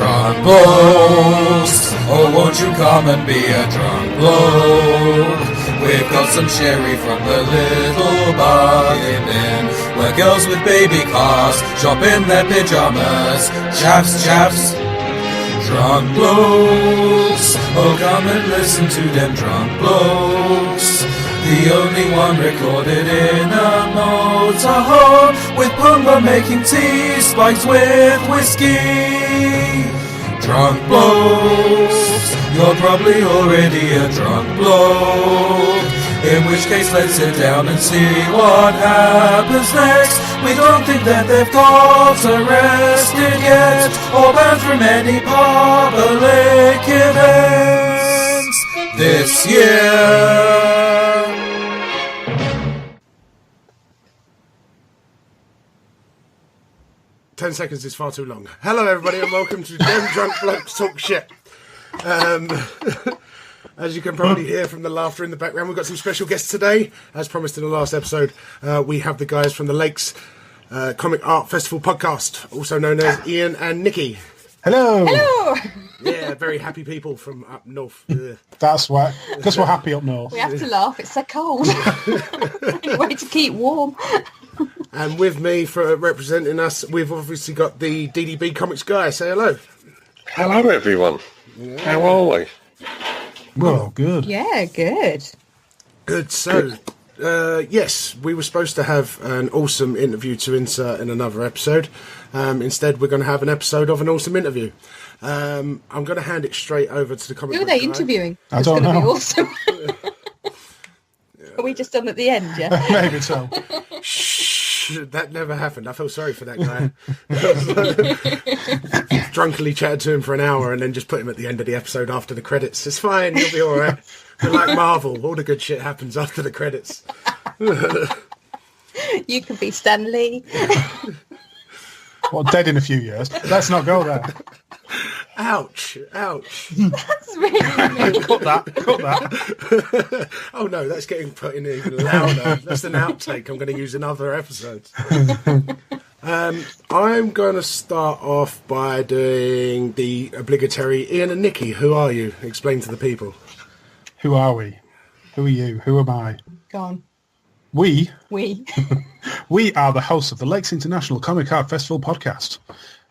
Drunk blokes, oh won't you come and be a drunk bloke? We've got some sherry from the little bargain bin, where girls with baby cars shop in their pyjamas. Chaps, chaps, drunk blokes, oh come and listen to them drunk blokes. The only one recorded in a motorhome, with Pumba making tea spiked with whiskey. Drunk blokes, you're probably already a drunk bloke, in which case let's sit down and see what happens next. We don't think that they've got arrested yet, or banned from any public events this year. 10 seconds is far too long. Hello, everybody, and welcome to Them Drunk Blokes Talk Shit. As you can probably hear from the laughter in the background, we've got some special guests today. As promised in the last episode, we have the guys from the Lakes Comic Art Festival Podcast, also known as Ian and Nikki. Hello. Hello. Yeah, very happy people from up north. That's why, because we're happy up north. We have to laugh. It's so cold. Way to keep warm. And with me for representing us, we've obviously got the DDB Comics guy. Say hello. Hello, everyone. Yeah. How are we? Well, good. Yeah, good. Good. So, yes, we were supposed to have an awesome interview to insert in another episode. Instead, we're going to have an episode of an awesome interview. I'm going to hand it straight over to the comic Who are book they guy. interviewing? I don't know. Be awesome. Are we just done at the end, yeah? Maybe so. Shh, that never happened. I feel sorry for that guy. Drunkenly chatted to him for an hour and then just put him at the end of the episode after the credits. It's fine, you'll be all right. We're like Marvel. All the good shit happens after the credits. You could be Stan Lee. Well, dead in a few years. Let's not go there. Ouch, ouch. That's really mean. Cut that. Oh no, that's getting put in even louder. That's an outtake I'm going to use in other episodes. I'm going to start off by doing the obligatory Ian and Nikki. Who are you? Explain to the people. Who are we? Who are you? Who am I? Go on. We We are the hosts of the Lakes International Comic Art Festival podcast.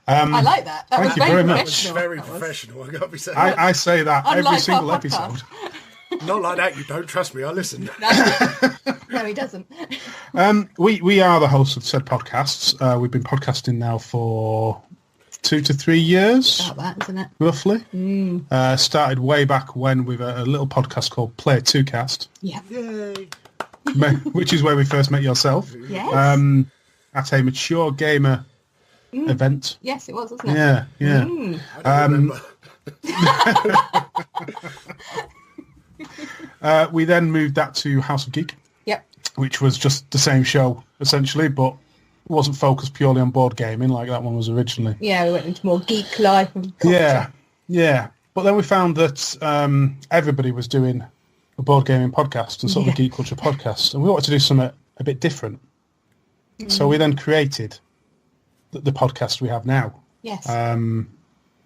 I like that. That Thank was you very much. professional. Very That was. professional, I got to be saying. I say that every Unlike single our podcast. episode. Not like that, you don't trust me, I listen. No, he doesn't. We are the hosts of said podcasts. We've been podcasting now for 2 to 3 years. About that, isn't it? Roughly. Started way back when with a little podcast called Play 2Cast, Yeah. Yay. which is where we first met yourself. Yes. At a mature gamer event. Yes, it was, wasn't it? Yeah, yeah. I don't remember. We then moved that to House of Geek, Yep. which was just the same show, essentially, but wasn't focused purely on board gaming like that one was originally. Yeah, we went into more geek life and culture. Yeah. But then we found that everybody was doing a board gaming podcast and sort of a geek culture podcast, and we wanted to do something a bit different. So we then created the podcast we have now. Yes. Um,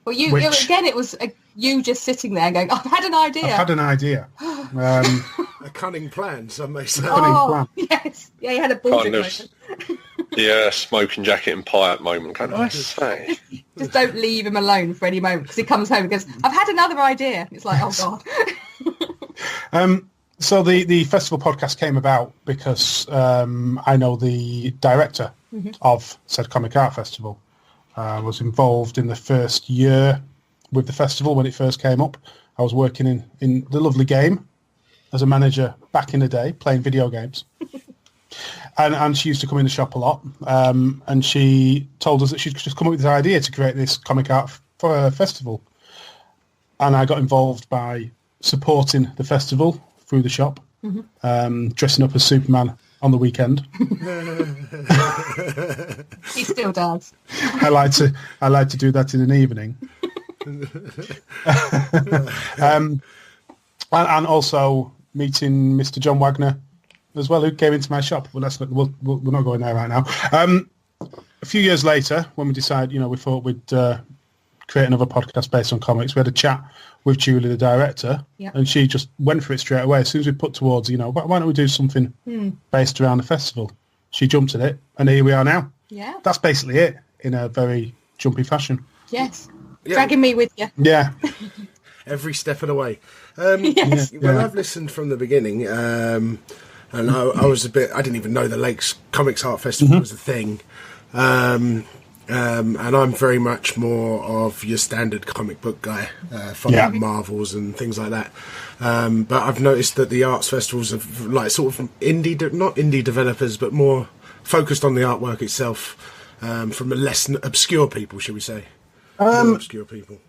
Well, you which- again, it was you just sitting there going, I've had an idea. I've had an idea. A cunning plan, some may say. plan. Yes. Yeah, you had a bullshit Kind of. moment. Yeah, smoking jacket and pie at the moment. Can I say? Just don't leave him alone for any moment because he comes home and goes, I've had another idea. It's like, oh, God. So the festival podcast came about because I know the director of said Comic Art Festival. Was involved in the first year with the festival when it first came up. I was working in the lovely game as a manager back in the day, playing video games. And she used to come in the shop a lot. And she told us that she'd just come up with this idea to create this comic art festival. And I got involved by supporting the festival through the shop, dressing up as Superman on the weekend. He still does. I like to do that in an evening. And also meeting Mr. John Wagner as well, who came into my shop. Well, we're not going there right now. A few years later, when we decided, we thought we'd create another podcast based on comics. We had a chat with Julie, the director, and she just went for it straight away. As soon as we put towards, why don't we do something based around the festival? She jumped at it, and here we are now. Yeah. That's basically it in a very jumpy fashion. Yes. Dragging me with you. Yeah. Every step of the way. Yes. Well, I've listened from the beginning, and I was I didn't even know the Lakes Comics Art Festival was a thing. And I'm very much more of your standard comic book guy, following Marvels and things like that. But I've noticed that the arts festivals are like sort of not indie developers, but more focused on the artwork itself, from a less obscure people, shall we say? More obscure people.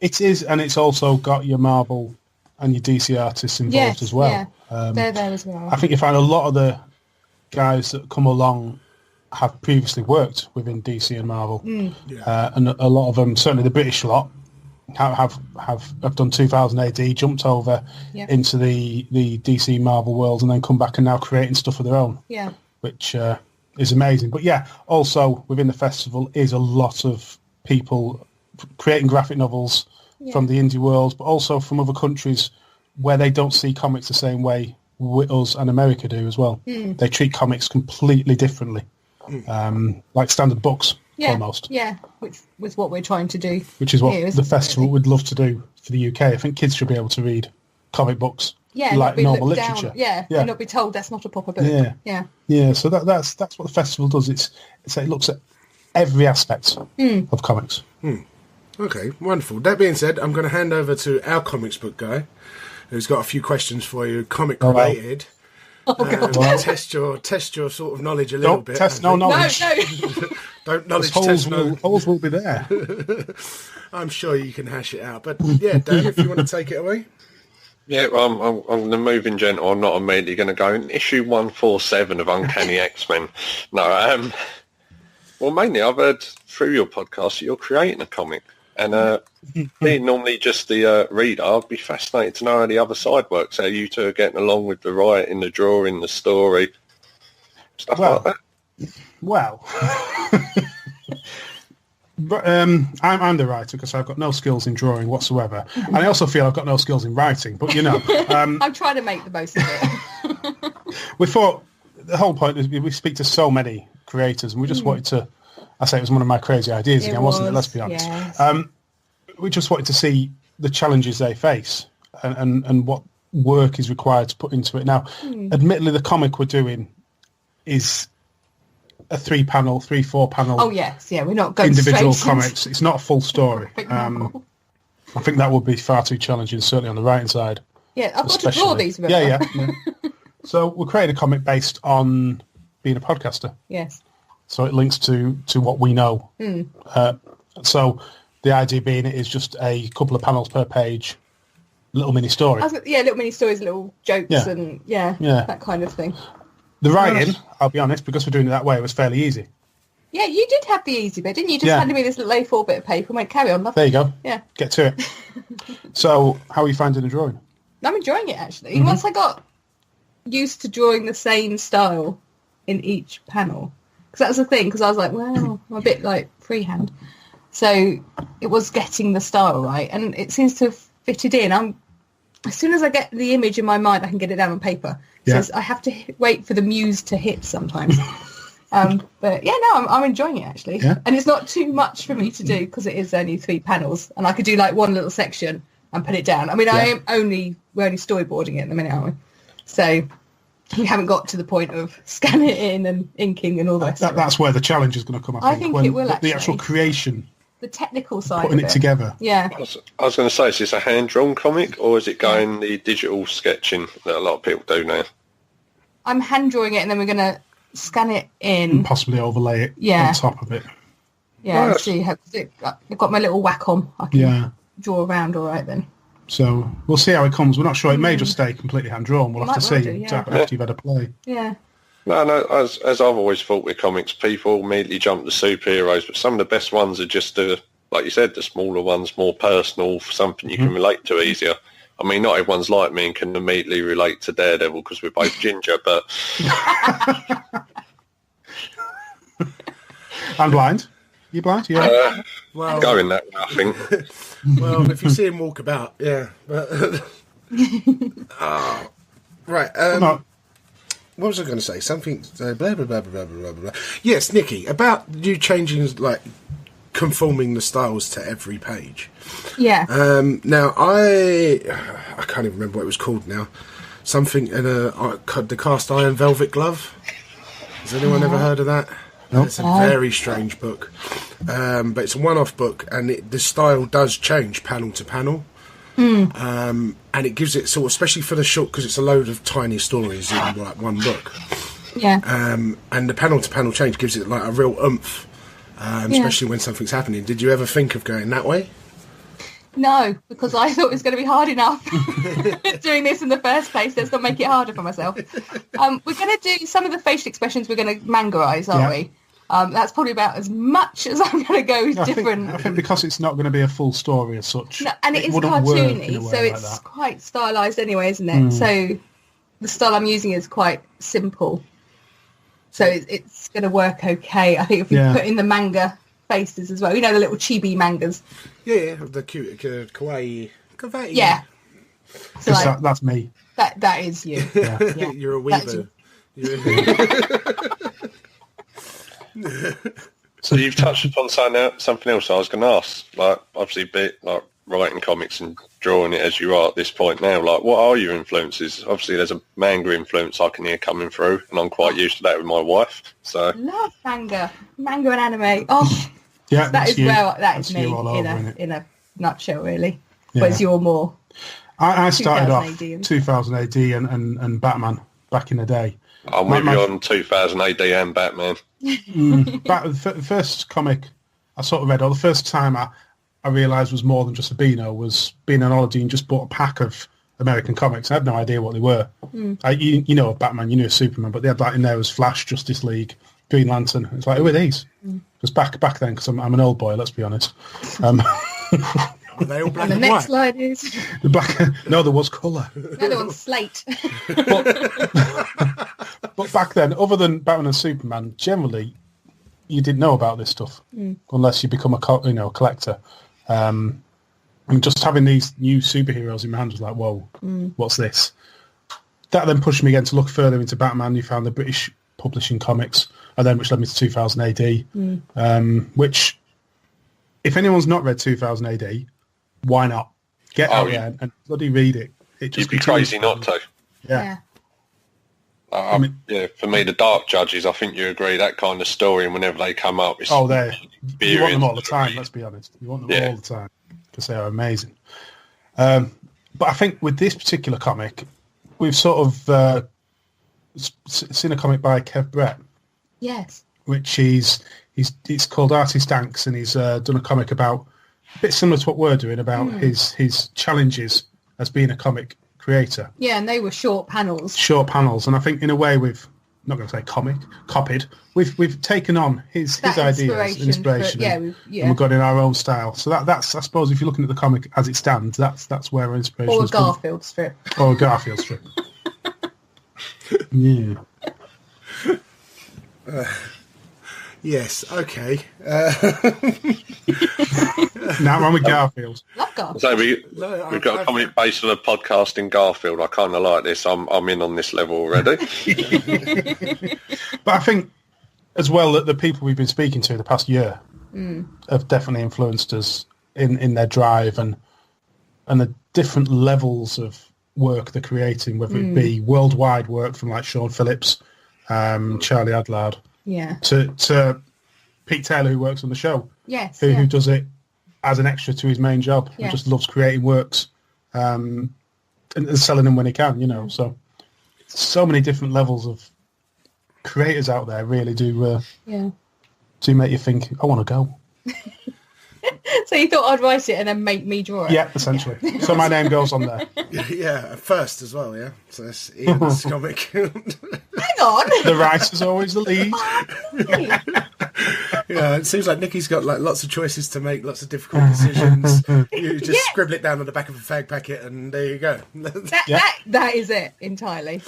It is, and it's also got your Marvel and your DC artists involved as well. Yeah, they're there as well. I think you find a lot of the guys that come along have previously worked within DC and Marvel, and a lot of them, certainly the British lot, have done 2000 AD, jumped over into the DC Marvel world, and then come back and now creating stuff of their own. Yeah, which is amazing. But also within the festival is a lot of people creating graphic novels from the indie world, but also from other countries where they don't see comics the same way us and America do as well. They treat comics completely differently. Like standard books, almost. Yeah, which was what we're trying to do. Which is what the festival would love to do for the UK. I think kids should be able to read comic books like normal literature. And not be told that's not a proper book. Yeah. So that's what the festival does. It looks at every aspect of comics. Okay, wonderful. That being said, I'm going to hand over to our comics book guy, who's got a few questions for you, comic related. Test your sort of knowledge a little bit. Test no knowledge. No. Don't knowledge test. Holes will be there. I'm sure you can hash it out. But Dan, if you want to take it away. Yeah, well, I'm the moving gentle. I'm not immediately going to go in issue 147 of Uncanny X-Men. No, well, mainly I've heard through your podcast that you're creating a comic. And being normally just the reader, I'd be fascinated to know how the other side works, how you two are getting along with the writing, the drawing, the story, stuff like that. Well, I'm the writer because I've got no skills in drawing whatsoever. And I also feel I've got no skills in writing, but I'm trying to make the most of it. We thought the whole point is we speak to so many creators, and we just wanted to, I say it was one of my crazy ideas again, wasn't it? Let's be honest. Yes. We just wanted to see the challenges they face and what work is required to put into it. Now, admittedly, the comic we're doing is a 4 panel. Oh yes, we're not going individual straight comics. It's not a full story. I think that would be far too challenging, certainly on the writing side. Yeah, I've got to draw these. Yeah. So we're creating a comic based on being a podcaster. Yes. So it links to what we know. So the idea being it is just a couple of panels per page, little mini story. Little mini stories, little jokes, and that kind of thing. The writing, I'll be honest, because we're doing it that way, was fairly easy. Yeah, you did have the easy bit, didn't you? Just handed me this little A4 bit of paper and went, carry on, love. There you go. Yeah. Get to it. So how are you finding the drawing? I'm enjoying it, actually. Once I got used to drawing the same style in each panel, because that was the thing, because I was like, well, I'm a bit like freehand. So it was getting the style right, and it seems to have fitted in. As soon as I get the image in my mind, I can get it down on paper. So I have to wait for the muse to hit sometimes. But I'm enjoying it, actually. Yeah. And it's not too much for me to do because it is only 3 panels, and I could do like one little section and put it down. I mean, we're only storyboarding it at the minute, aren't we? So we haven't got to the point of scanning it in and inking and all that. That's where the challenge is going to come up. I think it will, actually. The actual creation. The technical side putting of it together. Yeah. I was going to say, is this a hand-drawn comic, or is it going the digital sketching that a lot of people do now? I'm hand-drawing it, and then we're going to scan it in. And possibly overlay it on top of it. Yeah, see how I've got my little Wacom. I can draw around all right then. So we'll see how it comes. We're not sure. It may just stay completely hand-drawn. We'll have to see after you've had a play. Yeah. No, as I've always thought with comics, people immediately jump to superheroes, but some of the best ones are just, like you said, the smaller ones, more personal, something you can relate to easier. I mean, not everyone's like me and can immediately relate to Daredevil because we're both ginger, but... I'm blind. You blind? Yeah. Well, Going that way, I think. well, if you see him walk about, yeah. But, right. No. What was I going to say? Something. Blah blah blah blah blah blah blah. Yes, Nikki, about you changing, like, conforming the styles to every page. Yeah. Now I can't even remember what it was called now. Something in the cast iron velvet glove. Has anyone ever heard of that? No. It's a very strange book, but it's a one-off book, and the style does change panel to panel. And it gives it sort of, especially for the short, because it's a load of tiny stories in like one book. Yeah. And the panel to panel change gives it like a real oomph, especially when something's happening. Did you ever think of going that way? No, because I thought it was going to be hard enough doing this in the first place. Let's not make it harder for myself. We're going to do some of the facial expressions. We're going to mangarise, aren't we? That's probably about as much as I'm going to go with different. I think because it's not going to be a full story as such. No, and it is cartoony, so it's quite stylised anyway, isn't it? So the style I'm using is quite simple. So it's going to work okay. I think if we put in the manga faces as well. You know, the little chibi mangas. Yeah, the cute kawaii. Yeah. So like, that's me. That is you. Yeah. You're a weaver. So you've touched upon something else I was going to ask. Like, obviously, like writing comics and drawing it as you are at this point now. Like, what are your influences? Obviously, there's a manga influence I can hear coming through, and I'm quite used to that with my wife. So love manga and anime. Oh, yeah, that is you. That That's is me in a nutshell, really. Yeah. But it's your more. I started off AD 2000 AD and Batman back in the day. I'm with you on 2000 AD and Batman. The first comic I sort of read, or the first time I realised was more than just a Beano, was being on holiday and just bought a pack of American comics. I had no idea what they were. You know Batman, you knew Superman, but they had like in there was Flash, Justice League, Green Lantern. It's like, who are these? Because back then, because I'm an old boy, let's be honest. Were they all black and and the white? next slide is The black. No, there was colour. the other one's slate. But back then, other than Batman and Superman, generally you didn't know about this stuff unless you become a collector. And just having these new superheroes in my hands was like, whoa, what's this? That then pushed me again to look further into Batman. You found the British publishing comics, and then which led me to 2000 AD, which, if anyone's not read 2000 AD, why not? Get out there and bloody read it. You'd be crazy not to. Yeah. For me, the Dark Judges, I think you agree, that kind of story, and whenever they come up, it's you want them all the time, let's be honest. You want them all the time, because they are amazing. But I think with this particular comic, we've sort of seen a comic by Kev Brett. Yes. Which it's called Artist Anks, and he's done a comic about, a bit similar to what we're doing, about his challenges as being a comic creator. Yeah, and they were short panels. And I think in a way we've, not going to say copied, we've taken on his ideas and inspiration, and we've got in our own style. So that's I suppose, if you're looking at the comic as it stands, that's where our inspiration or a Garfield strip. Or a Garfield strip. Yeah. Yes, okay. Now I'm with Garfield. Love Garfield. So we've got a comic based on a podcast in Garfield. I kind of like this. I'm in on this level already. But I think as well that the people we've been speaking to the past year have definitely influenced us in their drive and the different levels of work they're creating, whether it be worldwide work from like Sean Phillips, Charlie Adlard, to Pete Taylor, who works on the show, who does it as an extra to his main job and just loves creating works and selling them when he can, so many different levels of creators out there really do make you think, I want to go. So you thought I'd write it and then make me draw it? Yeah, essentially. So my name goes on there. Yeah, first as well, yeah. So it's Ian's comic. Hang on. The writer's always the lead. Yeah, it seems like Nikki's got like lots of choices to make, lots of difficult decisions. You just scribble it down on the back of a fag packet and there you go. That is it entirely.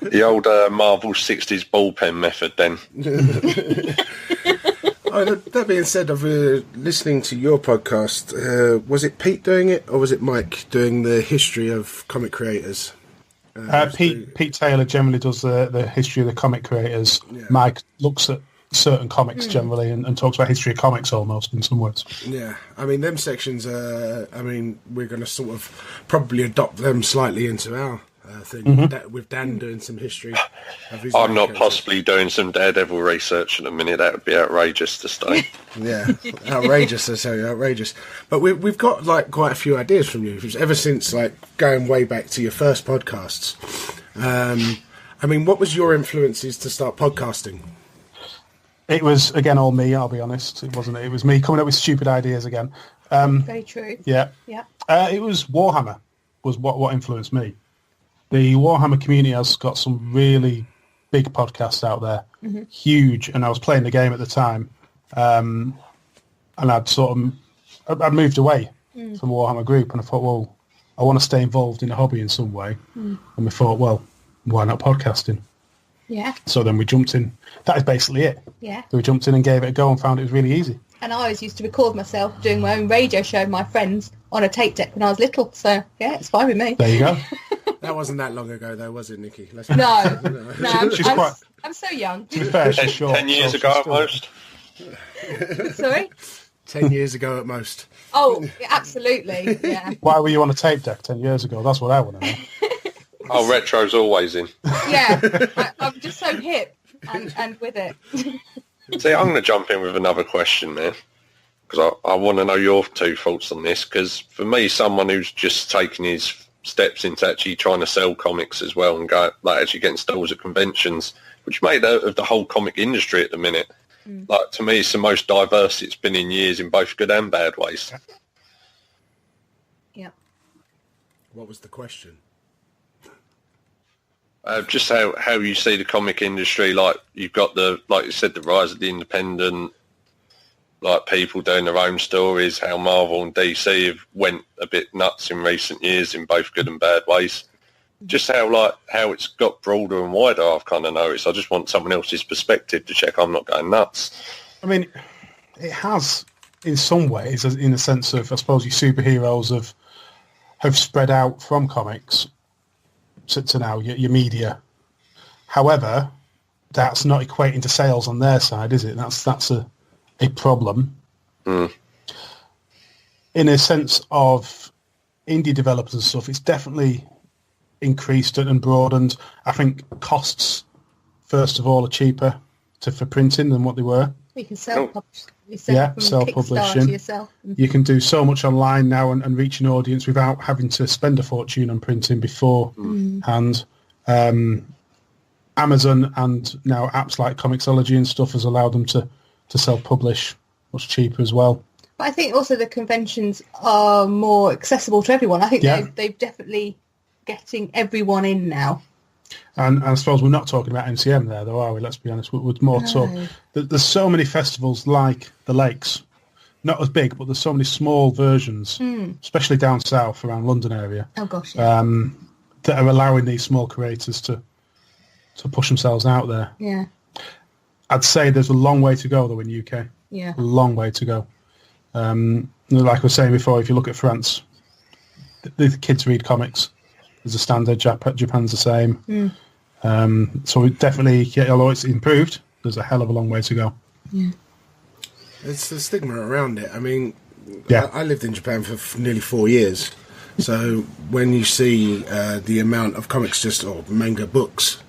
The old Marvel 60s ballpen method then. That being said, of listening to your podcast, was it Pete doing it, or was it Mike doing the history of comic creators? Pete Taylor generally does the history of the comic creators. Yeah. Mike looks at certain comics generally and talks about history of comics almost in some words. Yeah, I mean, them sections, we're going to sort of probably adopt them slightly into our thing, with Dan doing some history of his I'm not characters. possibly doing some Daredevil research at the minute. That would be outrageous to stay. Yeah, outrageous, I tell you, outrageous. But we've got, like, quite a few ideas from you, ever since, like, going way back to your first podcasts. I mean, what was your influences to start podcasting? It was, again, all me, I'll be honest. It wasn't. It was me coming up with stupid ideas again. Very true. Yeah. Yeah. It was Warhammer was what influenced me. The Warhammer community has got some really big podcasts out there, huge, and I was playing the game at the time, and I'd moved away from Warhammer group, and I thought, well, I want to stay involved in the hobby in some way, and we thought, well, why not podcasting? Yeah. So then we jumped in. That is basically it. Yeah. So we jumped in and gave it a go and found it was really easy. And I always used to record myself doing my own radio show with my friends on a tape deck when I was little. So, yeah, it's fine with me. There you go. That wasn't that long ago, though, was it, Nikki? No, I'm so young. To be fair, she's short. 10 years so ago she's at still- most. Sorry? 10 years ago at most. Oh, yeah, absolutely. Yeah. Why were you on a tape deck 10 years ago? That's what I want to know. Oh, retro's always in. Yeah. I'm just so hip and with it. See, I'm going to jump in with another question there, because I want to know your two thoughts on this, because for me, someone who's just taking his steps into actually trying to sell comics as well and go, like, actually getting stalls at conventions, which made out of the whole comic industry at the minute. Like, to me, it's the most diverse it's been in years in both good and bad ways. Yeah. What was the question? Just how you see the comic industry, like you've got like you said, the rise of the independent, like people doing their own stories, how Marvel and DC have went a bit nuts in recent years in both good and bad ways. Just how it's got broader and wider, I've kind of noticed. I just want someone else's perspective to check I'm not going nuts. I mean, it has in some ways, in the sense of, I suppose, your superheroes have spread out from comics to now your media. However, that's not equating to sales on their side, is it? That's a problem. In a sense of indie developers and stuff, it's definitely increased and broadened. I think costs, first of all, are cheaper for printing than what they were. You can self-publish. Self-publishing. Yourself. You can do so much online now and reach an audience without having to spend a fortune on printing beforehand. Amazon and now apps like Comixology and stuff has allowed them to self-publish much cheaper as well. But I think also the conventions are more accessible to everyone. I think they've definitely getting everyone in now. And I suppose we're not talking about MCM there, though, are we? Let's be honest. We're more talk. There's so many festivals like the Lakes, not as big, but there's so many small versions, especially down south around London area. Oh gosh, yeah. That are allowing these small creators to push themselves out there. Yeah. I'd say there's a long way to go, though, in UK. Yeah. A long way to go. Like I was saying before, if you look at France, the kids read comics as a standard. Japan's the same. So it definitely, although it's improved, there's a hell of a long way to go. Yeah. It's the stigma around it. I mean, Yeah. I lived in Japan for nearly 4 years. So when you see the amount of comics or manga books,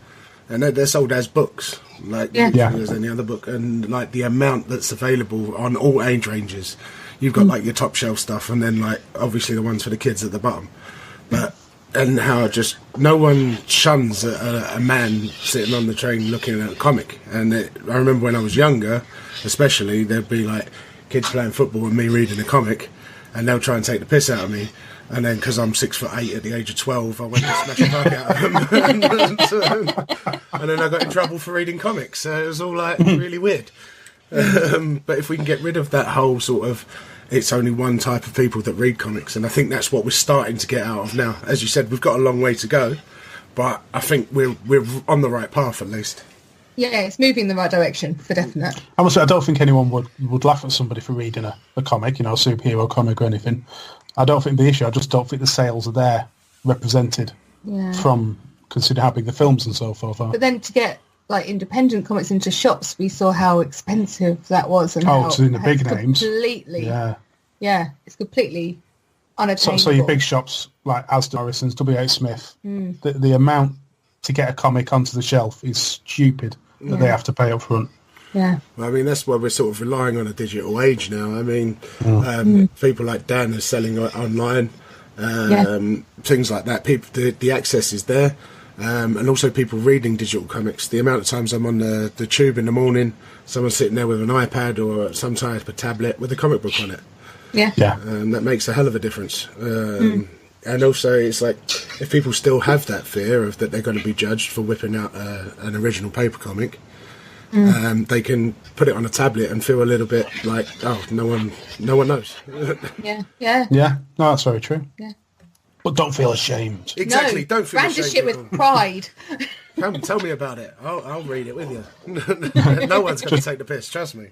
and they're sold as books, like as any other book, and like the amount that's available on all age ranges. You've got like your top shelf stuff, and then like obviously the ones for the kids at the bottom. And how just no one shuns a man sitting on the train looking at a comic. And I remember when I was younger, especially, there'd be like kids playing football and me reading a comic, and they'll try and take the piss out of me. And then because I'm 6'8" at the age of 12, I went to smash the fuck out of them. And then I got in trouble for reading comics. So it was all like really weird. But if we can get rid of that whole sort of, it's only one type of people that read comics, and I think that's what we're starting to get out of now. As you said, we've got a long way to go, but I think we're on the right path at least. Yeah, it's moving in the right direction for definite. I must say, I don't think anyone would laugh at somebody for reading a comic, a superhero comic or anything. I don't think the issue. I just don't think the sales are there represented from consider how big the films and so forth are. But then to get like independent comics into shops, we saw how expensive that was, and how in the big names, completely, it's completely unattainable. So your big shops like Asda, Morrison's, W.H. Smith, the amount to get a comic onto the shelf is stupid that they have to pay up front. Yeah. Well, I mean, that's why we're sort of relying on a digital age now. I mean, people like Dan are selling online, things like that. People, the access is there, and also people reading digital comics. The amount of times I'm on the tube in the morning, someone's sitting there with an iPad or some type of tablet with a comic book on it. Yeah. That makes a hell of a difference. And also, it's like, if people still have that fear of that they're going to be judged for whipping out an original paper comic, they can put it on a tablet and feel a little bit like, oh, no one knows. Yeah. No, that's very true. Yeah. But don't feel ashamed. Exactly, No, don't feel ashamed. brandish it with pride. Come, tell me about it. I'll read it with you. No one's going to take the piss, trust me.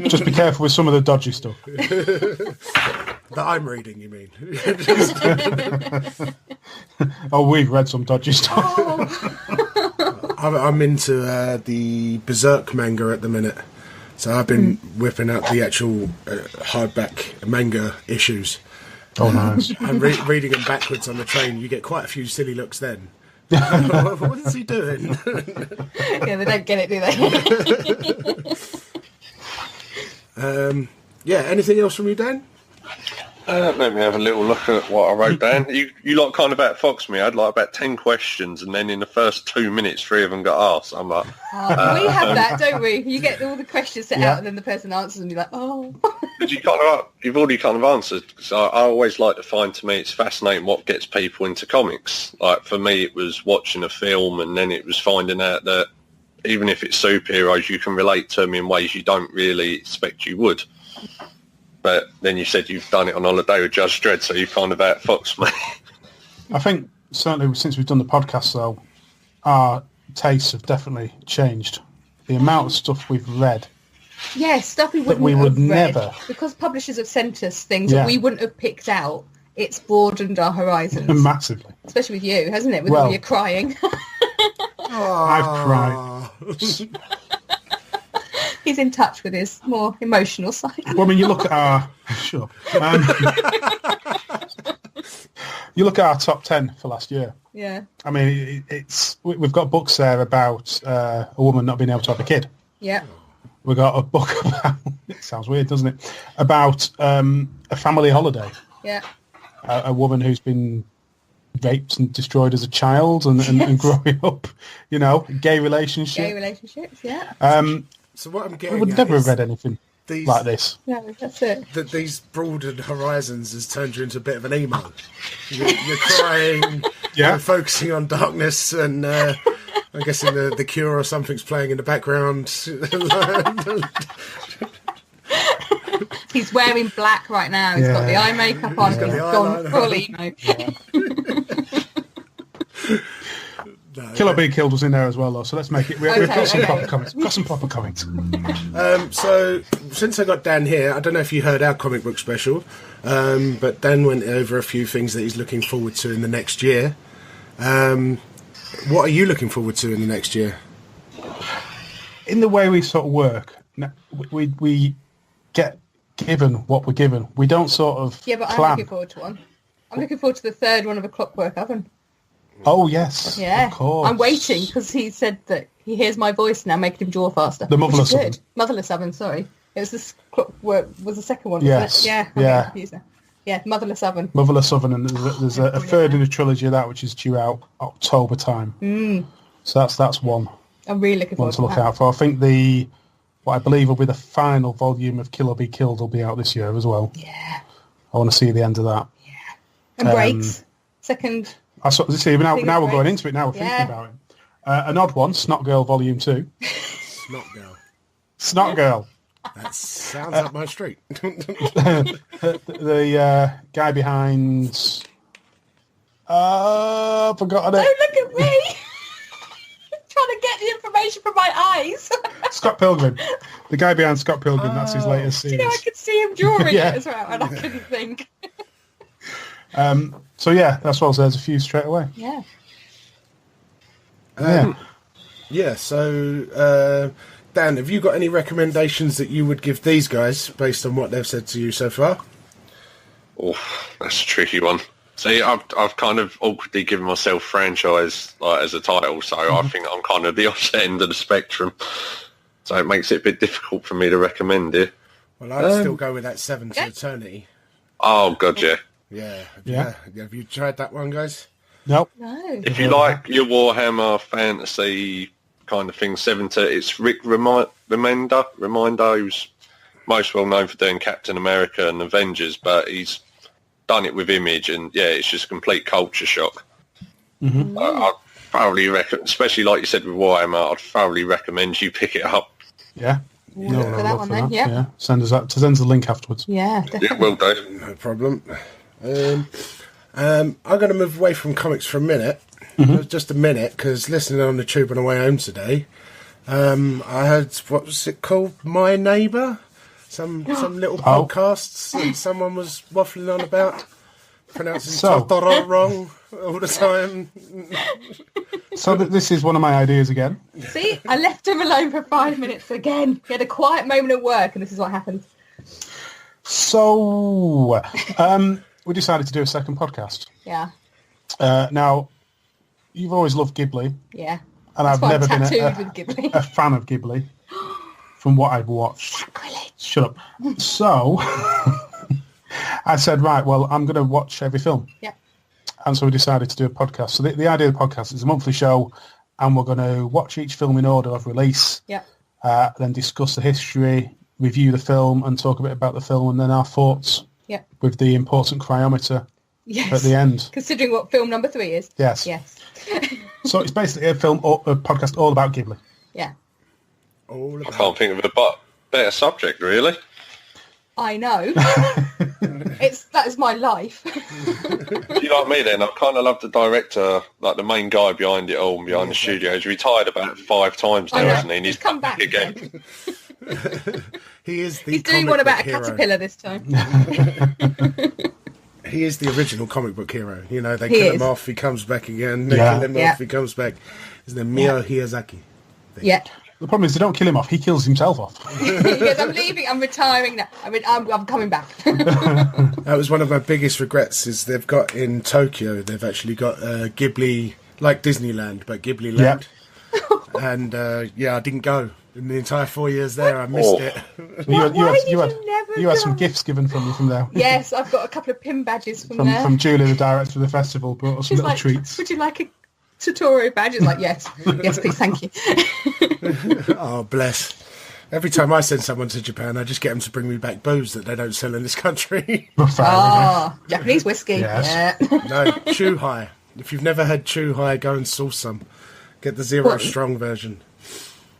Just be careful with some of the dodgy stuff. That I'm reading, you mean? Oh, we've read some dodgy stuff. I'm into the Berserk manga at the minute. So I've been whipping out the actual hardback manga issues. Oh, nice. I'm reading them backwards on the train. You get quite a few silly looks then. What is he doing? Yeah, they don't get it, do they? Anything else from you, Dan? Let me have a little look at what I wrote down. You lot kind of outfoxed me. I had like about 10 questions, and then in the first 2 minutes, 3 of them got asked. I'm like... we have that, don't we? You get all the questions set out, and then the person answers, and you're like, oh... But you've already kind of answered, because I always like to find, to me, it's fascinating what gets people into comics. Like, for me, it was watching a film, and then it was finding out that even if it's superheroes, you can relate to them in ways you don't really expect you would. But then you said you've done it on holiday with Judge Dredd, so you kind of outfoxed me. I think, certainly, since we've done the podcast, though, our tastes have definitely changed. The amount of stuff we've read... Yeah, stuff we would never... read. Because publishers have sent us things that we wouldn't have picked out, it's broadened our horizons. Massively. Especially with you, hasn't it? With all your crying. I've cried. He's in touch with his more emotional side. Well, I mean, you look at our... Sure. You look at our top 10 for last year. Yeah. I mean, we've got books there about a woman not being able to have a kid. Yeah. We got a book about, it sounds weird, doesn't it, about a family holiday. Yeah. A woman who's been raped and destroyed as a child and growing up, gay relationships. Gay relationships, yeah. So what I'm getting we would never have read anything like this. Yeah, that's it. That these broadened horizons has turned you into a bit of an emo. You're crying, you're focusing on darkness, and I'm guessing the Cure or something's playing in the background. He's wearing black right now. He's got the eye makeup on. He's gone full emo. Killer Be Killed was in there as well, though, so let's make it... We've got some proper comments. We've got some proper comments. So, since I got Dan here, I don't know if you heard our comic book special, but Dan went over a few things that he's looking forward to in the next year. What are you looking forward to in the next year? In the way we sort of work, we get given what we're given. We don't sort of Yeah, but plan. I'm looking forward to one. I'm looking forward to the third one of A Clockwork Oven. Oh, yes. Yeah. Of course. I'm waiting because he said that he hears my voice now, making him draw faster. The Motherless Oven. Motherless Oven, sorry. It was this Clockwork, was the second one, yes. wasn't it? Yeah. I'm confused now. Yeah, Motherless Oven. Motherless Oven, and there's a third in the trilogy of that, which is due out October time. So that's one. I'm really looking forward to look out for. I think what I believe will be the final volume of Kill or Be Killed will be out this year as well. Yeah. I want to see the end of that. Yeah. And Breaks, second... Now we're going into it. Now we're thinking about it. An odd one, Snot Girl Volume 2. Snot Girl. Snot Girl. That sounds up my street. The guy behind... I've forgotten it. Don't look at me! I'm trying to get get the information from my eyes. Scott Pilgrim. The guy behind Scott Pilgrim, that's his latest series. I could see him drawing Yeah. it as well, and I couldn't think. So yeah, that's what there's a few straight away. Yeah. Yeah, so, Dan, have you got any recommendations that you would give these guys based on what they've said to you so far? Oh, that's a tricky one. See, I've kind of awkwardly given myself franchise as a title, so I think I'm kind of the opposite end of the spectrum. So it makes it a bit difficult for me to recommend it. Well, I'd still go with that Seven to Eternity. Oh, God, yeah. Yeah. Have you tried that one, guys? Nope. No. If you like your Warhammer fantasy kind of thing, it's Rick Remender, who's most well known for doing Captain America and Avengers, but he's done it with Image, and yeah, it's just a complete culture shock. I'd thoroughly recommend, especially like you said with Warhammer, I'd thoroughly recommend you pick it up. Yeah. We'll look for that one then, yeah. Send us the link afterwards. Yeah, definitely. Yeah, will do. No problem. I'm going to move away from comics for a minute, just a minute, because listening on the tube on the way home today, I heard, what was it called? My Neighbour? Some little podcasts that someone was waffling on about, pronouncing Totoro wrong all the time. So this is one of my ideas again. See, I left him alone for 5 minutes again. He had a quiet moment at work, and this is what happened. So we decided to do a second podcast. Yeah. Now, you've always loved Ghibli. Yeah. And That's I've why I'm never been tattooed with Ghibli. a fan of Ghibli from what I've watched. Sacrilege. Shut up. So I said, right, well, I'm going to watch every film. Yeah. And so we decided to do a podcast. So the idea of the podcast is a monthly show, and we're going to watch each film in order of release, Yeah. then discuss the history, review the film, and talk a bit about the film, and then our thoughts Yeah. with the important cryometer Yes. at the end. Considering what film number 3 is. Yes. Yes. So it's basically a podcast all about Ghibli. Yeah. All I about can't think of a better subject, really. I know. That is my life. If you like me, then I kind of love the director, like the main guy behind it all, and behind the studio. He's retired about 5 times now, I know. hasn't he? And He's come back again. He is the He's doing comic one about book a hero. caterpillar this time. He is the original comic book hero. You know, they He kill is. him off, he comes back again. They Yeah. kill him Yeah. off, he comes back. His name Mio Hiyazaki. Yeah. The problem is they don't kill him off. He kills himself off. He goes, I'm leaving, I'm retiring now. I'm coming back. That was one of my biggest regrets, is they've got in Tokyo, they've actually got Ghibli, like Disneyland, but Ghibli Land. And I didn't go. In the entire 4 years there, I missed it. You had some gifts given from you from there. Yes, I've got a couple of pin badges from there. From Julie, the director of the festival, brought us some She's little like, treats. would you like a tutorial badge? It's like, yes. Yes, please, thank you. Oh, bless. Every time I send someone to Japan, I just get them to bring me back booze that they don't sell in this country. Japanese whiskey. Yes. Yeah. No, Chuhai. If you've never had Chuhai, go and source some. Get the Zero What? Strong version.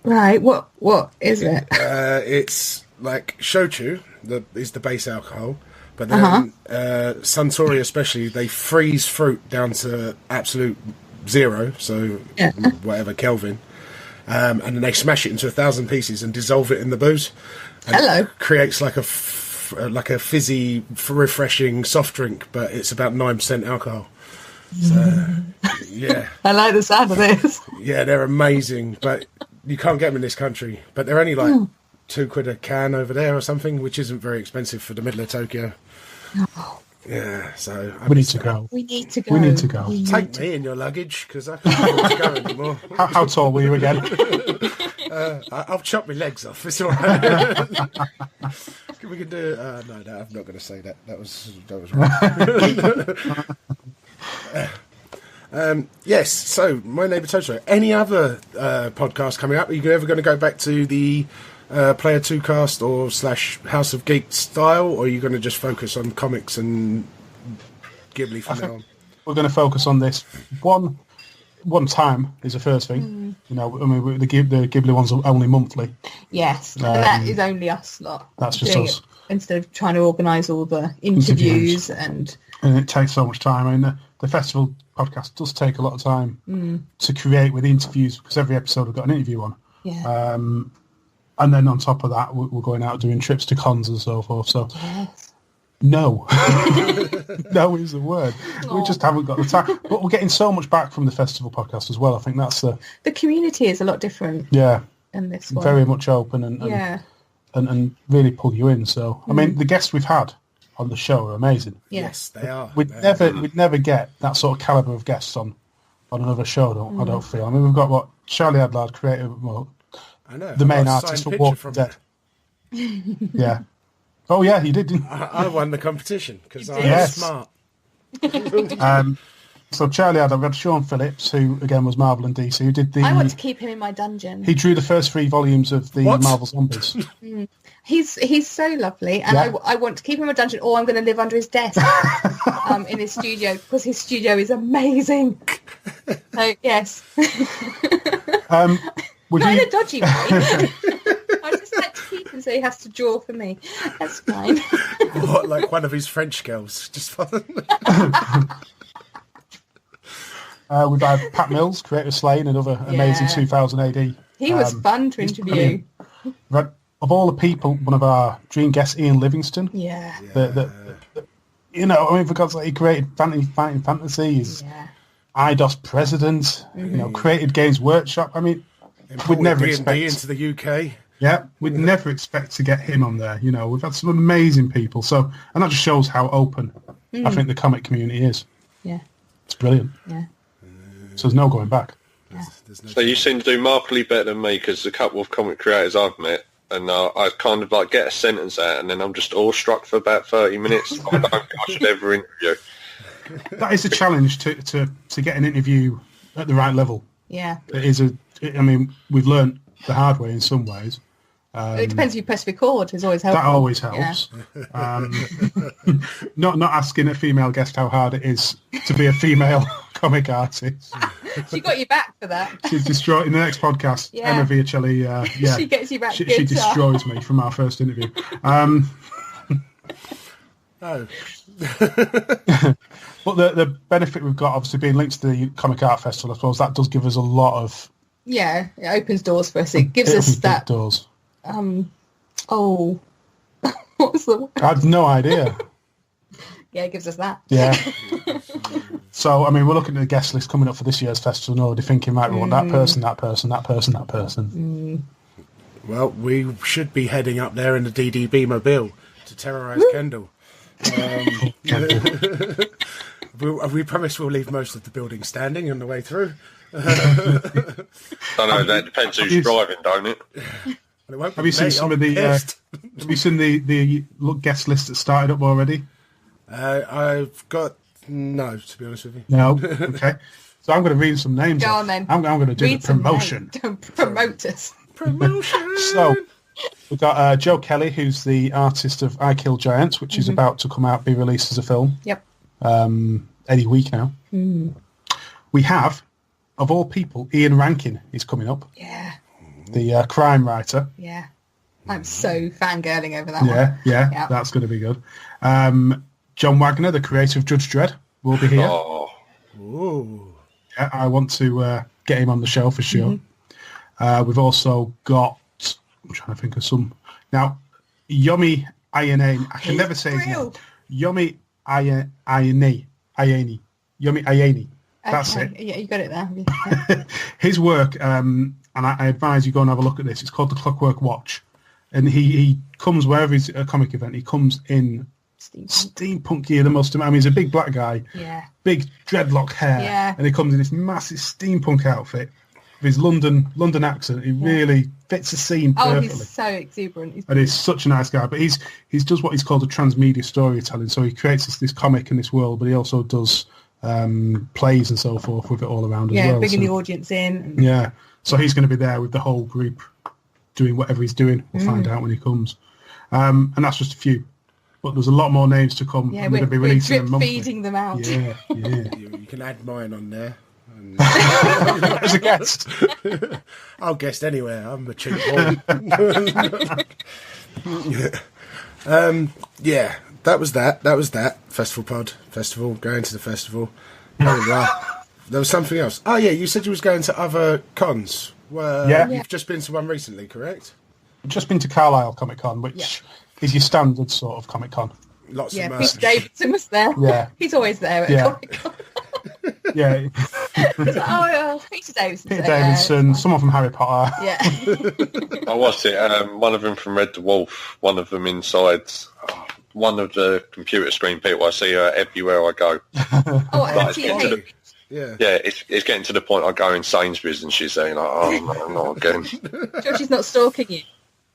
Right, what is it? It's like shochu, is the base alcohol, but then Suntory especially, they freeze fruit down to absolute zero, so whatever Kelvin, and then they smash it into 1,000 pieces and dissolve it in the booze. And Hello. it creates like a fizzy, refreshing soft drink, but it's about 9% alcohol. So, yeah. I like the sound of this. Yeah, they're amazing, but you can't get them in this country. But they're only like £2 a can over there or something, which isn't very expensive for the middle of Tokyo. Oh. Yeah, so We need to go. We need to go. We need to go. Take me in your luggage, because I can't afford to go anymore. How tall were you again? I'll chop my legs off. It's all right. We can do. No, I'm not going to say that. That was wrong. Yes. So, My Neighbour Totoro. Any other podcasts coming up? Are you ever going to go back to the Player 2 cast or / House of Geek style, or are you going to just focus on comics and Ghibli from now on? We're going to focus on this one one time is the first thing. You know, I mean, the Ghibli ones are only monthly. Yes, and that is only us lot. That's just doing us. it instead of trying to organise all the interviews and it takes so much time. I mean, the festival podcast does take a lot of time to create with interviews because every episode we've got an interview on. yeah. And then on top of that, we're going out doing trips to cons and so forth. So Yes. no, no is the word. We Aw. just haven't got the time. But we're getting so much back from the festival podcast as well. I think that's The community is a lot different yeah, in this one. very much open and Yeah. and really pull you in. So I mean, the guests we've had on the show are amazing. Yeah. Yes, they are. We'd never get that sort of caliber of guests on another show. I don't feel. I mean, we've got Charlie Adlard, creative, I know. the I've main got a artist signed for picture Walking from Dead. Yeah. Oh yeah, he did. Didn't he? I won the competition because I was Yes. smart. So Charlie Adlard, we had Sean Phillips, who again was Marvel and DC, who did I want to keep him in my dungeon. He drew the first 3 volumes of the What? Marvel Zombies. He's so lovely, and Yeah. I want to keep him in a dungeon, or I'm going to live under his desk in his studio because his studio is amazing. So yes, Would not you? in a dodgy way. I just like to keep him so he has to draw for me. That's fine. What, like one of his French girls? Just fun. We've had Pat Mills, creator of Slain, another amazing Yeah. 2000 AD. He was fun to he's interview. brilliant. We've had, of all the people, one of our dream guests, Ian Livingston. Yeah. You know, I mean, because he created Fighting Fantasy, he's Yeah. IDOS president, you know, created Games Workshop. I mean, we'd never D&D expect. into the UK. Yeah, we'd never expect to get him on there. You know, we've had some amazing people. So, and that just shows how open I think the comic community is. Yeah. It's brilliant. Yeah. So there's no going back. There's no So you seem to do markedly better than me because a couple of comic creators I've met, and I kind of like get a sentence out, and then I'm just awestruck for about 30 minutes. I don't think I should ever interview. That is a challenge to get an interview at the right level. Yeah. It is I mean, we've learnt the hard way in some ways. It depends if you press record. Is always helpful. That always helps. Not asking a female guest how hard it is to be a female comic artist. She got you back for that. She's destroyed in the next podcast. Yeah. Emma Viacelli. Yeah, She gets you back She good. destroys me from our first interview. Oh, But the benefit we've got, obviously, being linked to the Comic Art Festival, I suppose that does give us a lot of Yeah, it opens doors for us. It gives us opens big that. doors. Oh, what was the word? I had no idea. Yeah, it gives us that. Yeah. So, I mean, we're looking at the guest list coming up for this year's festival and already thinking, right, we want that person, that person, that person, that person. well, we should be heading up there in the DDB mobile to terrorise Kendall. We promise we'll leave most of the building standing on the way through. I don't know, that depends who's driving, don't it? And it won't be Have you seen me, some I'm of the pissed. have you seen the guest list that started up already? I've got no, to be honest with you. No. Okay. So I'm going to read some names. Go off. on then. I'm going to do Read the some promotion. names. Don't promote us. Promotion. So we've got Joe Kelly, who's the artist of I Kill Giants, which is about to come out, be released as a film Yep. any week now. We have, of all people, Ian Rankin is coming up, Yeah. the crime writer. Yeah. I'm so fangirling over that one. Yeah, that's going to be good. John Wagner, the creator of Judge Dredd, will be here. Oh, Ooh. Yeah, I want to get him on the show for sure. We've also got, I'm trying to think of some. Now, Yomi Ayane, I can never say his name. Yomi Ayane. Yomi Ayane. That's Okay. it. Yeah, you got it there. His work, and I advise you go and have a look at this. It's called The Clockwork Watch. And he comes wherever he's at a comic event, he comes in steampunk gear, the most. I mean, he's a big black guy, Yeah. big dreadlock hair, Yeah. and he comes in this massive steampunk outfit with his London accent. He really fits the scene Oh, perfectly. he's so exuberant. And he's such a nice guy. But he's does what he's called a transmedia storytelling. So he creates this comic in this world, but he also does plays and so forth with it all around as well. Bringing So- the audience in. yeah. So he's going to be there with the whole group doing whatever he's doing. We'll find out when he comes. And that's just a few. But there's a lot more names to come. Yeah, and they're we're going to be releasing drip them monthly. feeding them out. Yeah. You can add mine on there. As a guest. I'll guest anywhere. I'm a cheap boy. Yeah, that was that. That was that. Festival, going to the festival. Blah, blah, blah. There was something else. Oh, yeah, you said you was going to other cons. Well, Yeah. You've just been to one recently, correct? I've just been to Carlisle Comic Con, which is your standard sort of Comic Con. Lots Yeah, of Peter merch. Davidson was there. Yeah. He's always there at Yeah. Comic Con. Yeah, He's like, oh, yeah, Peter Davidson. Peter Davidson, someone from Harry Potter. Yeah. I watched it. One of them from Red Dwarf, one of them inside one of the computer screen people. I see her everywhere I go. Oh, Like, it's getting to the, Yeah. it's getting to the point I go in Sainsbury's and she's saying, like, oh, no, not again. Sure she's not stalking you.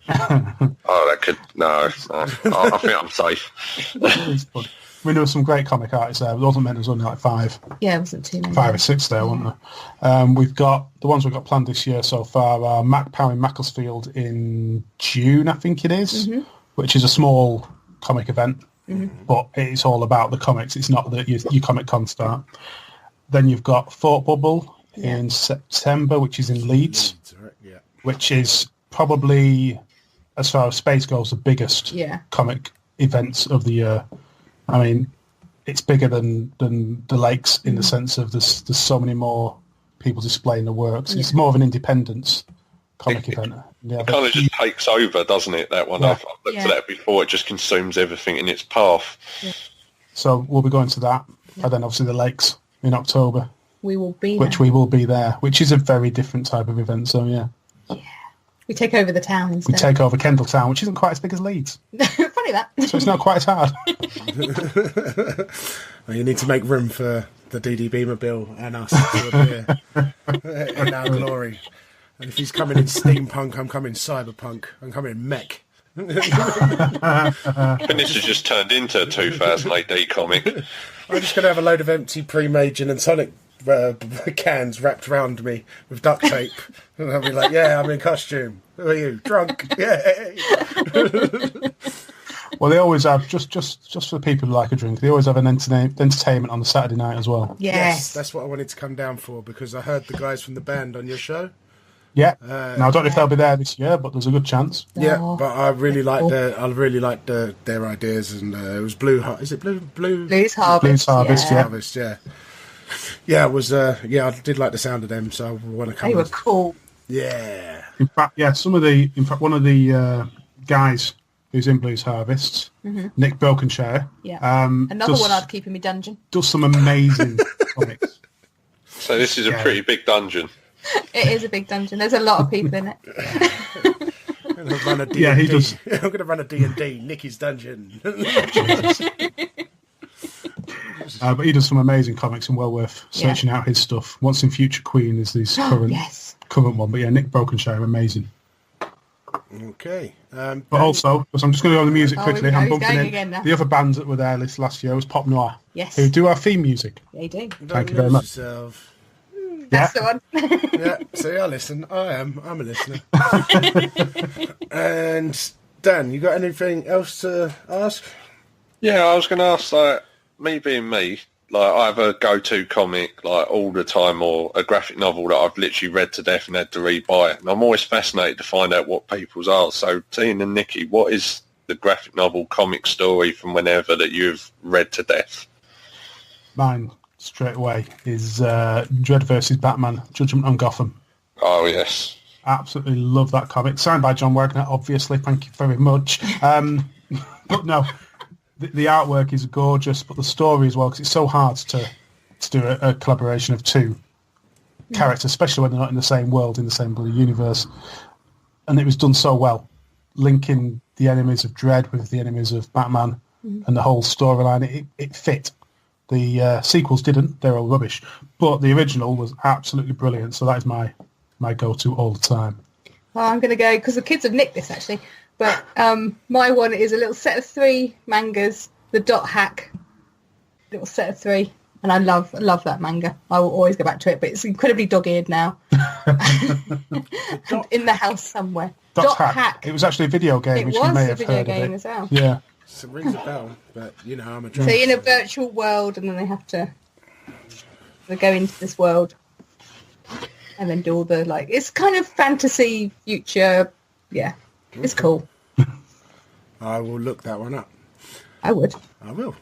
Oh, that could... No. I think I'm safe. It's fun. I mean, there were some great comic artists there. It wasn't meant, there was only like five Yeah, it wasn't too many. or six there, wasn't there? We've got, the ones we've got planned this year so far are Mac Power in Macclesfield in June, I think it is, which is a small comic event, but it's all about the comics. It's not that your Comic Con start. Then you've got Thought Bubble in September, which is in Leeds, Yeah. which is probably, as far as space goes, the biggest comic events of the year. I mean, it's bigger than the Lakes in the sense of there's so many more people displaying the works. It's more of an independence comic event. Yeah, It kind of just takes over, doesn't it, that one? Yeah. I've looked at that before. It just consumes everything in its path. So we'll be going to that. And then obviously the Lakes in October, We will be which there. we will be there, which is a very different type of event. So, yeah. We take over the town We instead. take over Kendal Town, which isn't quite as big as Leeds. Funny that. So it's not quite as hard. Well, you need to make room for the DDB Mobile and us to appear in our glory. And if he's coming in steampunk, I'm coming cyberpunk. I'm coming mech. I think this has just turned into a 2000 AD comic. I'm just going to have a load of empty pre-made gin and tonic cans wrapped around me with duct tape. And I'll be like, yeah, I'm in costume. Who are you? Drunk? Yeah. Well, they always have, just for the people who like a drink, they always have an entertainment on the Saturday night as well. Yes. That's what I wanted to come down for, because I heard the guys from the band on your show. Yeah. Now, I don't know if they'll be there this year, but there's a good chance. Yeah, Oh. but I really liked their ideas, and it was Is it Blue? Blues Harvest. Blues Harvest, yeah. Harvest, yeah. Yeah, it was. I did like the sound of them, so I want to come. They were cool. Yeah. In fact, one of the guys who's in Blues Harvest, Nick Brokenshire, Yeah. Another one I'd keep in my dungeon. does some amazing comics. So this is a pretty big dungeon. It is a big dungeon. There's a lot of people in it. I'm gonna run a D&D. Yeah, he does. I'm going to run a D&D, Nicky's Dungeon. But he does some amazing comics and well worth searching out his stuff. Once in Future Queen is his current one. But yeah, Nick Brokenshire, amazing. Okay. But also, because I'm just going to go on the music quickly, he's I'm bumping going in again now. the other bands that were there last year was Pop Noir, Yes. who do our theme music. They do. Thank you very much. Yourself. That's the one. Yeah, see, I listen. I'm a listener. And Dan, you got anything else to ask? Yeah, I was going to ask, like, me being me, like, I have a go-to comic, like, all the time, or a graphic novel that I've literally read to death and had to rebuy it. And I'm always fascinated to find out what people's are. So, Ian and Nikki, what is the graphic novel comic story from whenever that you've read to death? Mine, straight away, is Dredd versus Batman, Judgment on Gotham. Oh, yes. Absolutely love that comic. Signed by John Wagner, obviously. Thank you very much. But no, the artwork is gorgeous, but the story as well, because it's so hard to do a collaboration of two characters, especially when they're not in the same world, in the same bloody universe. And it was done so well, linking the enemies of Dredd with the enemies of Batman and the whole storyline. It fit. The sequels didn't. They're all rubbish. But the original was absolutely brilliant, so that is my go-to all the time. Well, I'm going to go, because the kids have nicked this, actually. But my one is a little set of 3 mangas, the Dot Hack little set of 3. And I love that manga. I will always go back to it, but it's incredibly dog-eared now. And in the house somewhere. Dot Hack. It was actually a video game, which you may have heard of it. As well. Yeah. So it rings a bell, but, I'm a So you're in a virtual world, and then they go into this world. and then do all the like. It's kind of fantasy future. Yeah, it's cool. I will look that one up. I would. I will.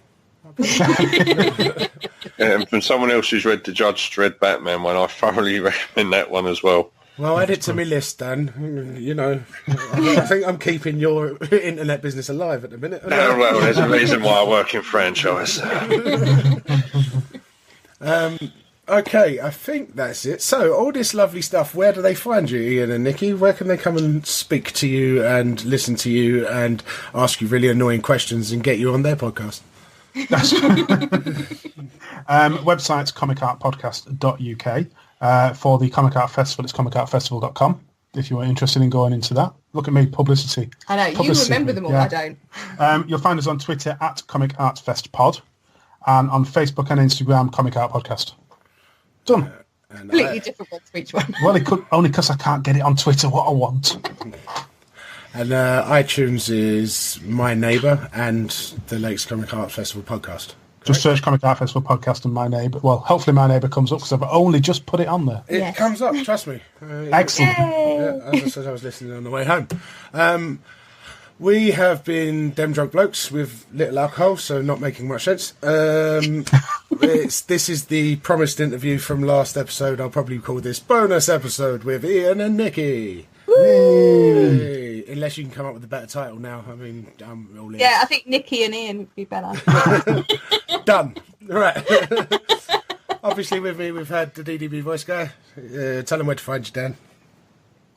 And from someone else who's read the Judge Dredd Batman one, I thoroughly recommend that one as well. Well, add it to my list, Dan. You know, I think I'm keeping your internet business alive at the minute. Oh, well, there's a reason why I work in franchise. Okay, I think that's it. So, all this lovely stuff, where do they find you, Ian and Nikki? Where can they come and speak to you and listen to you and ask you really annoying questions and get you on their podcast? Website's comicartpodcast.uk. For the Comic Art Festival, it's comicartfestival.com. If you are interested in going into that, look at me, publicity. I know, you remember them all, yeah. I don't. You'll find us on Twitter at Comic Art Fest Pod, and on Facebook and Instagram, Comic Art Podcast. Done. Completely different ones for each one. Well, it could only because I can't get it on Twitter what I want. And iTunes is My Neighbour and the Lakes Comic Art Festival podcast. Just search Comic Art Festival podcast and My Neighbour. Well, hopefully My Neighbour comes up because I've only just put it on there. It comes up, trust me. Excellent. Yeah, as I said, I was listening on the way home. We have been Dem Drunk Blokes with little alcohol, so not making much sense. This is the promised interview from last episode. I'll probably call this bonus episode with Ian and Nikki. Hey. Unless you can come up with a better title now. I mean, I'm all in. Yeah, I think Nikki and Ian would be better. Done. Right. Obviously with me we've had the DDB voice guy. Tell them where to find you, Dan.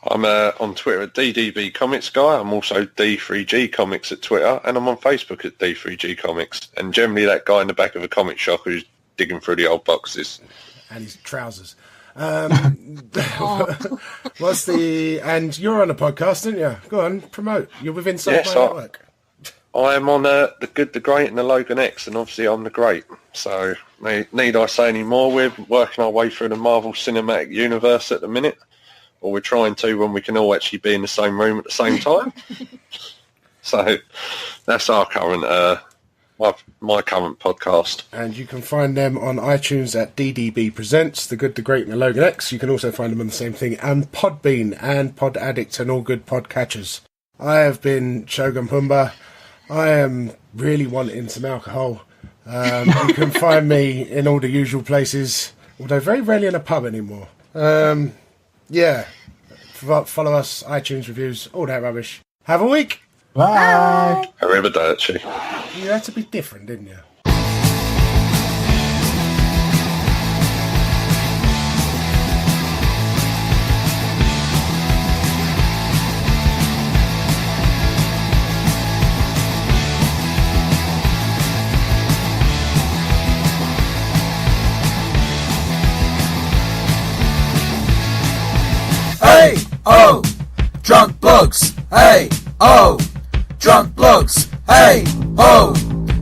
I'm on Twitter at DDB Comics Guy. I'm also D3G Comics at Twitter, and I'm on Facebook at D3G Comics. And generally that guy in the back of a comic shop who's digging through the old boxes. And his trousers. What's the... And you're on a podcast, aren't you? Go on, promote. You're with Inside My Network. I am on The Good, the Great and the Logan X, and obviously I'm the Great. So need I say any more? We're working our way through the Marvel Cinematic Universe at the minute. Or we're trying to when we can all actually be in the same room at the same time. So that's our current, my current podcast. And you can find them on iTunes at DDB Presents, The Good, the Great and the Logan X. You can also find them on the same thing, and Podbean and Pod Addict and all good podcatchers. I have been Shogun Pumba. I am really wanting some alcohol. You can find me in all the usual places, although very rarely in a pub anymore. Yeah, follow us, iTunes reviews, all that rubbish. Have a week. Bye. Arrivederci. You had to be different, didn't you? Hey, oh, drunk blokes. Hey, oh, drunk blokes. Hey, oh,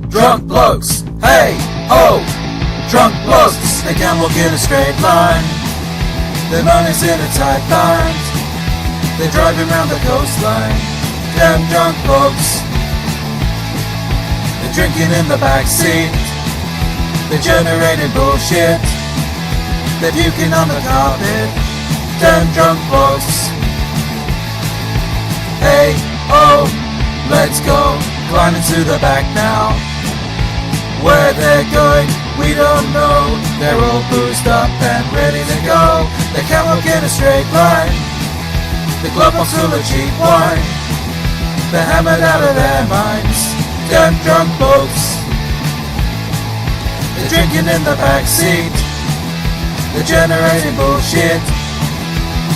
drunk blokes. Hey, oh, drunk blokes. They can't walk in a straight line. Their money's in a tight bind. They're driving round the coastline. Damn drunk blokes. They're drinking in the backseat. They're generating bullshit. They're puking on the carpet. Damn drunk blokes. Hey, oh, let's go. Climbing to the back now. Where they're going, we don't know. They're all boozed up and ready to go. They can't walk in a straight line. The glove box full of cheap wine. They're hammered out of their minds. Damn drunk blokes. They're drinking in the back seat. They're generating bullshit.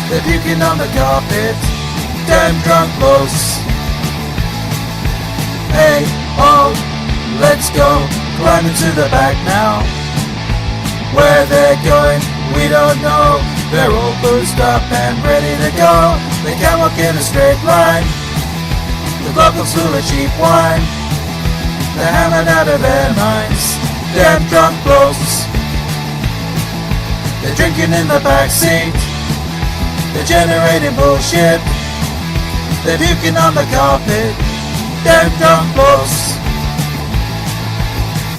They're puking on the carpet. Damn drunk blokes. Hey, oh, let's go. Climbing to the back now. Where they're going, we don't know. They're all boozed up and ready to go. They can't walk in a straight line. The glove looks full of cheap wine. They're hammered out of their minds. Damn drunk blokes. They're drinking in the back seat. They're generating bullshit. They're puking on the carpet. Damn drunk blokes.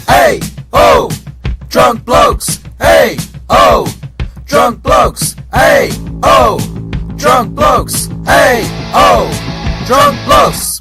Hey, oh, drunk blokes. Hey, oh, drunk blokes. Hey, oh, drunk blokes. Hey, oh, drunk blokes.